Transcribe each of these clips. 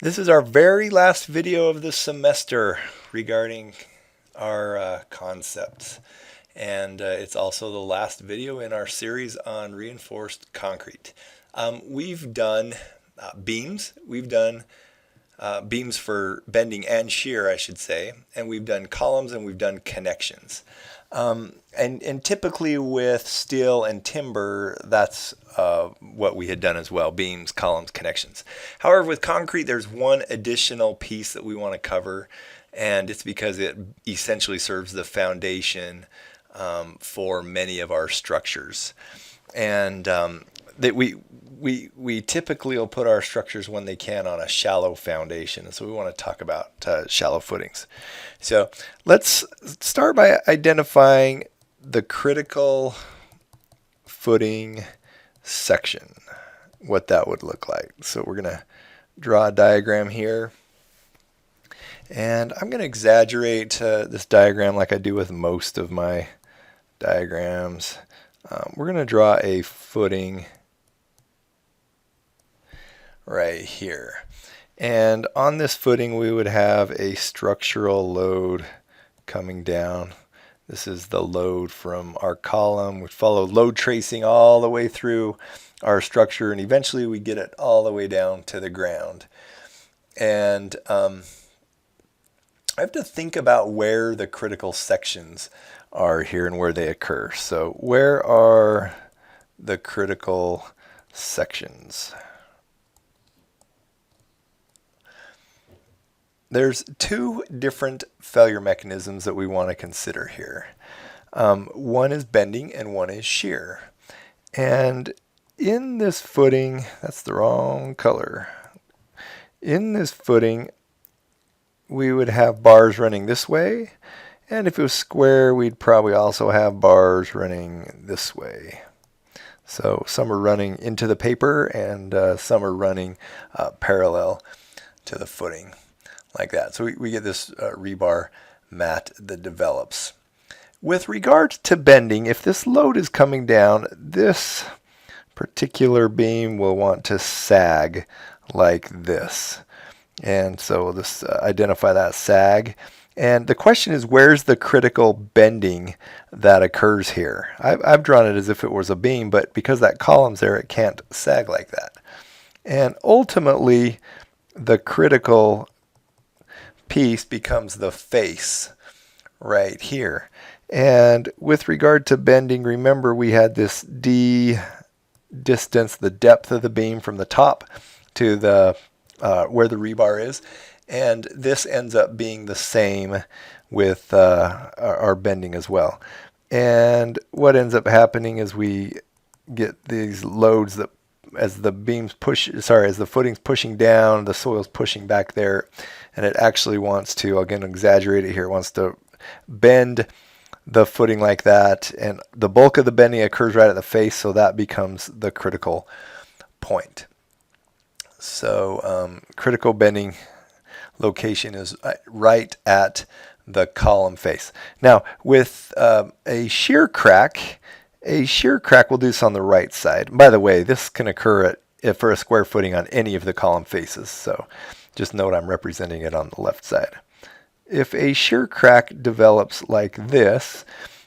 This is our very last video of the semester regarding our concepts. And it's also the last video in our series on reinforced concrete. We've done beams. We've done beams for bending and shear, I should say. And we've done columns and we've done connections. And typically with steel and timber, that's what we had done as well: beams, columns, connections. However, with concrete, there's one additional piece that we want to cover, and it's because it essentially serves the foundation for many of our structures. And that we typically will put our structures when they can on a shallow foundation, and so we want to talk about shallow footings. So let's start by identifying the critical footing section, what that would look like. So we're going to draw a diagram here, and I'm going to exaggerate this diagram like I do with most of my diagrams. We're going to draw a footing right here. And on this footing, we would have a structural load coming down. This is the load from our column. We follow load tracing all the way through our structure, and eventually we get it all the way down to the ground. And I have to think about where the critical sections are here and where they occur. So where are the critical sections? There's two different failure mechanisms that we want to consider here. One is bending and one is shear. And in this footing, that's the wrong color. In this footing, we would have bars running this way. And if it was square, we'd probably also have bars running this way. So some are running into the paper and some are running parallel to the footing, like that. So we get this rebar mat that develops. With regard to bending, if this load is coming down, this particular beam will want to sag like this. And so we'll just identify that sag. And the question is, where's the critical bending that occurs here? I've drawn it as if it was a beam, but because that column's there, it can't sag like that. And ultimately, the critical piece becomes the face right here. And with regard to bending, remember we had this d distance, the depth of the beam from the top to the where the rebar is, and this ends up being the same with our bending as well. And what ends up happening is we get these loads that as the footing's pushing down, the soil's pushing back there, and it actually wants to, again, exaggerate it here, it wants to bend the footing like that, and the bulk of the bending occurs right at the face, so that becomes the critical point. So critical bending location is right at the column face. Now, with a shear crack will do this on the right side. By the way, this can occur for a square footing on any of the column faces, so just note I'm representing it on the left side. If a shear crack develops like this,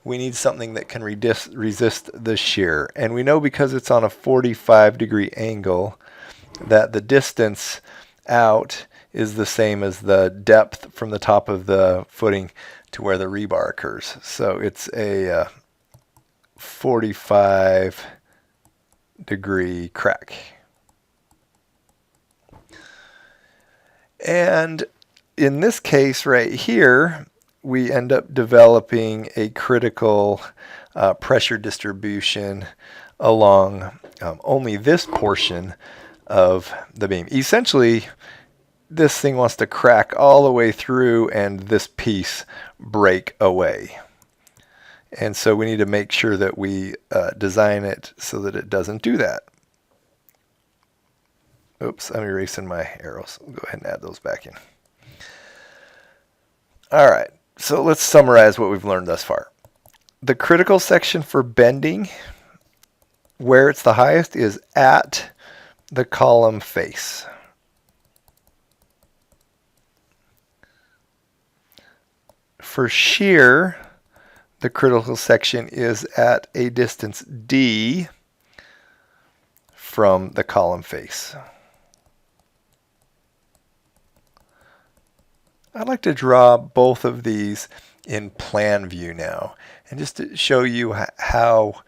we need something that can resist the shear. And we know because it's on a 45-degree angle that the distance out is the same as the depth from the top of the footing to where the rebar occurs. So it's a 45-degree crack. And in this case right here, we end up developing a critical pressure distribution along only this portion of the beam. Essentially, this thing wants to crack all the way through and this piece break away. And so we need to make sure that we design it so that it doesn't do that. Oops, I'm erasing my arrows. We'll go ahead and add those back in. All right, so let's summarize what we've learned thus far. The critical section for bending, where it's the highest, is at the column face. For shear, the critical section is at a distance D from the column face. I'd like to draw both of these in plan view now, and just to show you how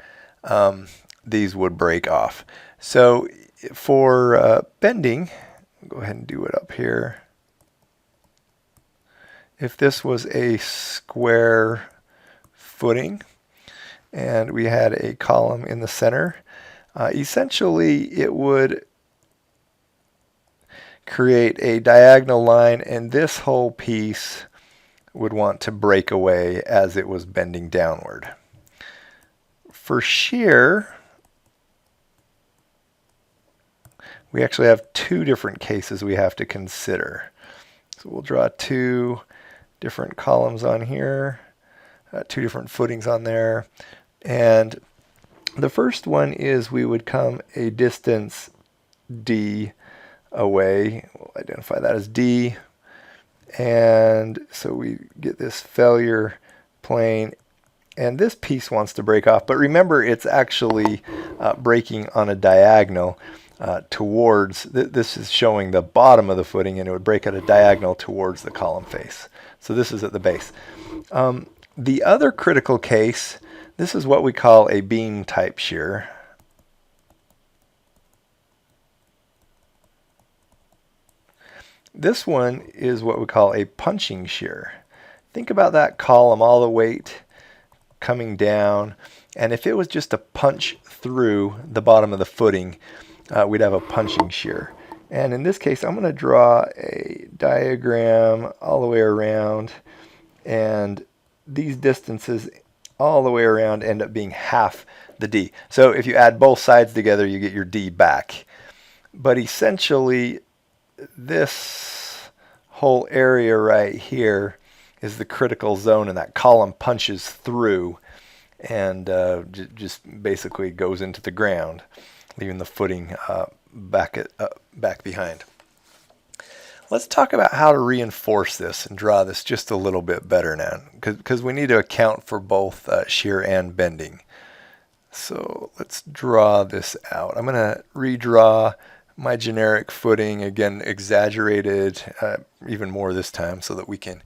these would break off. So for bending, go ahead and do it up here. If this was a square footing and we had a column in the center, essentially it would create a diagonal line, and this whole piece would want to break away as it was bending downward. For shear, we actually have two different cases we have to consider. So we'll draw two different columns on here, two different footings on there. And the first one is we would come a distance D away. We'll identify that as D. And so we get this failure plane, and this piece wants to break off. But remember, it's actually breaking on a diagonal towards, this is showing the bottom of the footing, and it would break at a diagonal towards the column face. So this is at the base. The other critical case, this is what we call a beam type shear. This one is what we call a punching shear. Think about that column, all the weight coming down, and if it was just a punch through the bottom of the footing, we'd have a punching shear. And in this case, I'm going to draw a diagram all the way around, and these distances all the way around end up being half the D. So if you add both sides together, you get your D back. But essentially, this whole area right here is the critical zone, and that column punches through and just basically goes into the ground, leaving the footing back behind. Let's talk about how to reinforce this and draw this just a little bit better now, because we need to account for both shear and bending. So let's draw this out. I'm going to redraw my generic footing, again exaggerated even more this time so that we can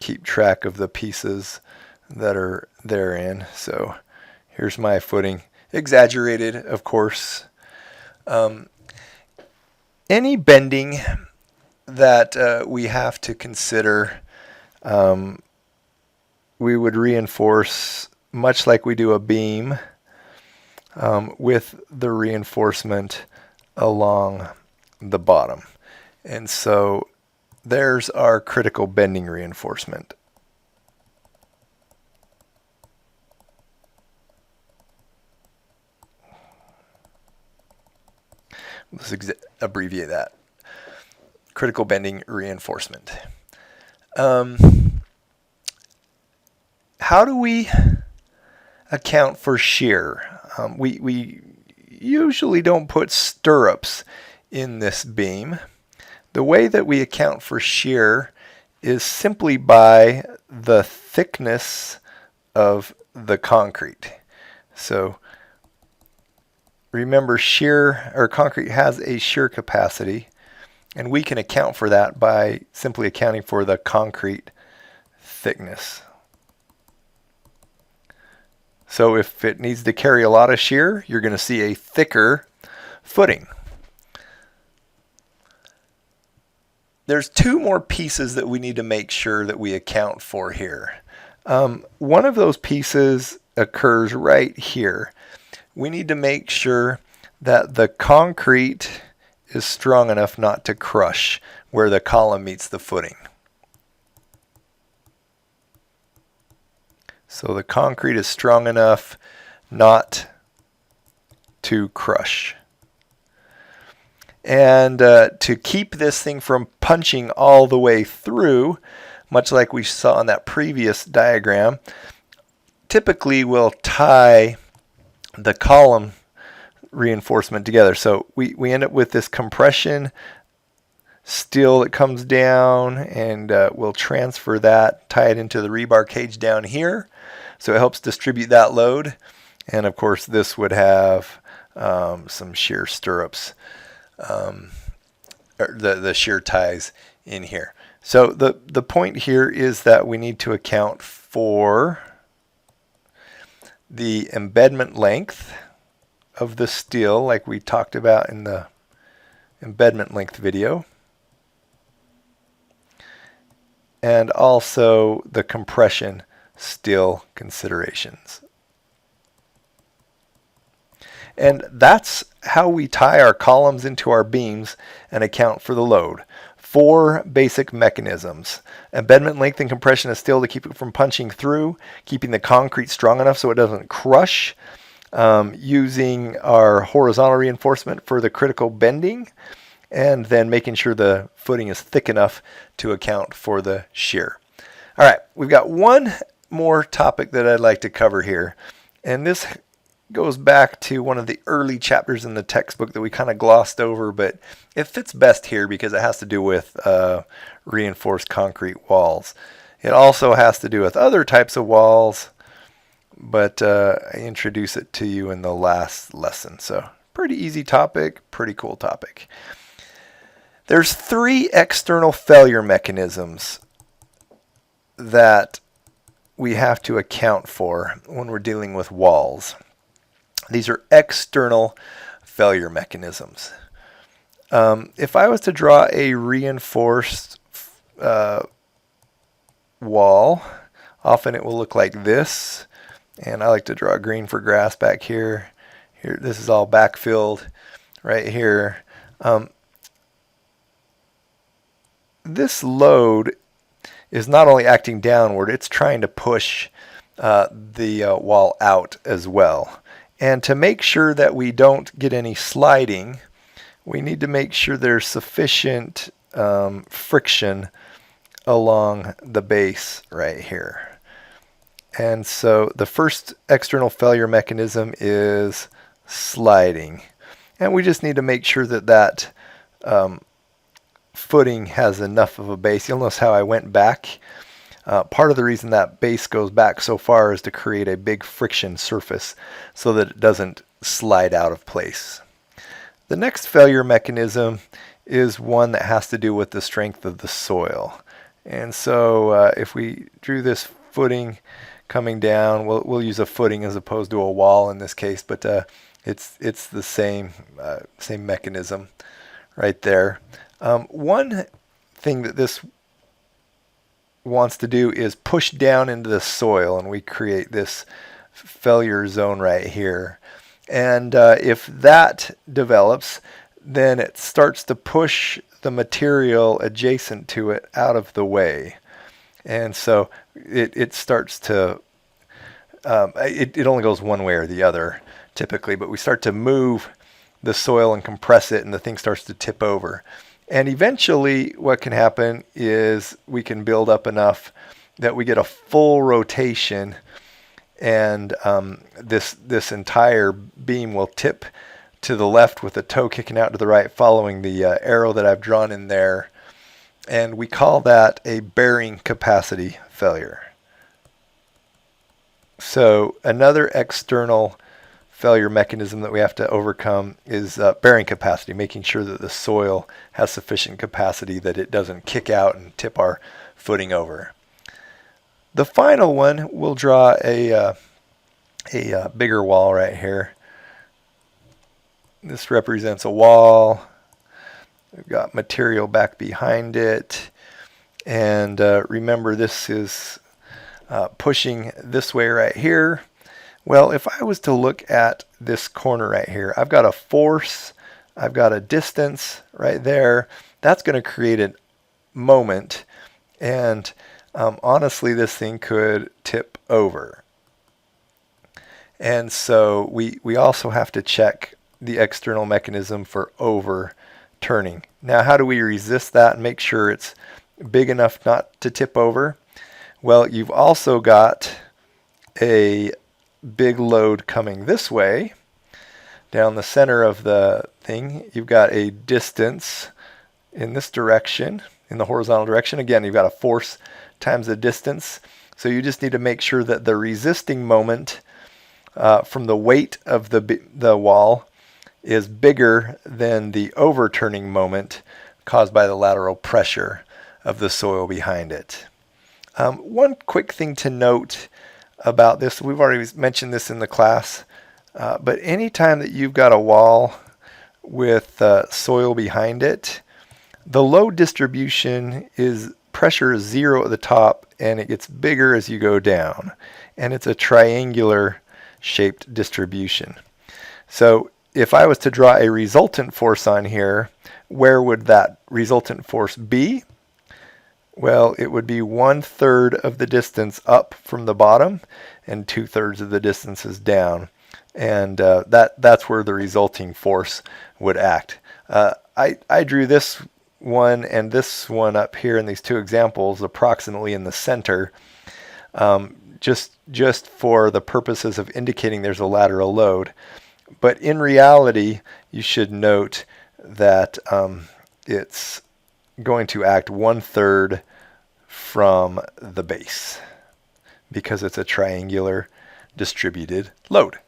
keep track of the pieces that are therein. So here's my footing, exaggerated of course. Any bending that we have to consider, we would reinforce much like we do a beam with the reinforcement along the bottom. And so there's our critical bending reinforcement. Let's abbreviate that. Critical bending reinforcement. How do we account for shear? We usually don't put stirrups in this beam. The way that we account for shear is simply by the thickness of the concrete. So remember, shear or concrete has a shear capacity, and we can account for that by simply accounting for the concrete thickness. So if it needs to carry a lot of shear, you're going to see a thicker footing. There's two more pieces that we need to make sure that we account for here. One of those pieces occurs right here. We need to make sure that the concrete is strong enough not to crush where the column meets the footing. So the concrete is strong enough not to crush. And to keep this thing from punching all the way through, much like we saw on that previous diagram, typically we'll tie the column reinforcement together. So we end up with this compression steel that comes down, and we'll transfer that, tie it into the rebar cage down here, so it helps distribute that load. And of course this would have some shear stirrups, or the shear ties in here. So the point here is that we need to account for the embedment length of the steel, like we talked about in the embedment length video, and also the compression steel considerations. And that's how we tie our columns into our beams and account for the load. 4 basic mechanisms: embedment length and compression of steel to keep it from punching through, keeping the concrete strong enough so it doesn't crush, using our horizontal reinforcement for the critical bending, and then making sure the footing is thick enough to account for the shear. All right, we've got one more topic that I'd like to cover here, and this goes back to one of the early chapters in the textbook that we kind of glossed over, but it fits best here because it has to do with reinforced concrete walls. It also has to do with other types of walls, but I introduce it to you in the last lesson. So pretty easy topic, pretty cool topic. There's 3 external failure mechanisms that we have to account for when we're dealing with walls. These are external failure mechanisms. If I was to draw a reinforced wall, often it will look like this. And I like to draw green for grass back here. Here, this is all backfilled right here. This load is not only acting downward, it's trying to push the wall out as well. And to make sure that we don't get any sliding, we need to make sure there's sufficient friction along the base right here. And so the first external failure mechanism is sliding. And we just need to make sure that that footing has enough of a base. You'll notice how I went back. Part of the reason that base goes back so far is to create a big friction surface so that it doesn't slide out of place. The next failure mechanism is one that has to do with the strength of the soil. And so if we drew this footing coming down, we'll use a footing as opposed to a wall in this case, but it's the same mechanism right there. One thing that this wants to do is push down into the soil, and we create this failure zone right here. And if that develops, then it starts to push the material adjacent to it out of the way. And so it starts to, it only goes one way or the other typically, but we start to move the soil and compress it, and the thing starts to tip over. And eventually what can happen is we can build up enough that we get a full rotation, and this entire beam will tip to the left with the toe kicking out to the right following the arrow that I've drawn in there. And we call that a bearing capacity failure. So another external failure mechanism that we have to overcome is bearing capacity, making sure that the soil has sufficient capacity that it doesn't kick out and tip our footing over. The final one, we'll draw a bigger wall right here. This represents a wall. We've got material back behind it. And remember, this is pushing this way right here. Well, if I was to look at this corner right here, I've got a force, I've got a distance right there. That's going to create a moment, and honestly, this thing could tip over. And so we also have to check the external mechanism for overturning. Now, how do we resist that and make sure it's big enough not to tip over? Well, you've also got a big load coming this way. Down the center of the thing, you've got a distance in this direction, in the horizontal direction. Again, you've got a force times the distance. So you just need to make sure that the resisting moment from the weight of the wall is bigger than the overturning moment caused by the lateral pressure of the soil behind it. One quick thing to note about this, we've already mentioned this in the class, but anytime that you've got a wall with soil behind it, the load distribution is pressure is 0 at the top and it gets bigger as you go down, and it's a triangular shaped distribution. So if I was to draw a resultant force on here, where would that resultant force be? Well, it would be 1/3 of the distance up from the bottom and 2/3 of the distance is down, and that's where the resulting force would act. I drew this one and this one up here in these two examples approximately in the center, just for the purposes of indicating there's a lateral load. But in reality, you should note that it's going to act 1/3 from the base because it's a triangular distributed load.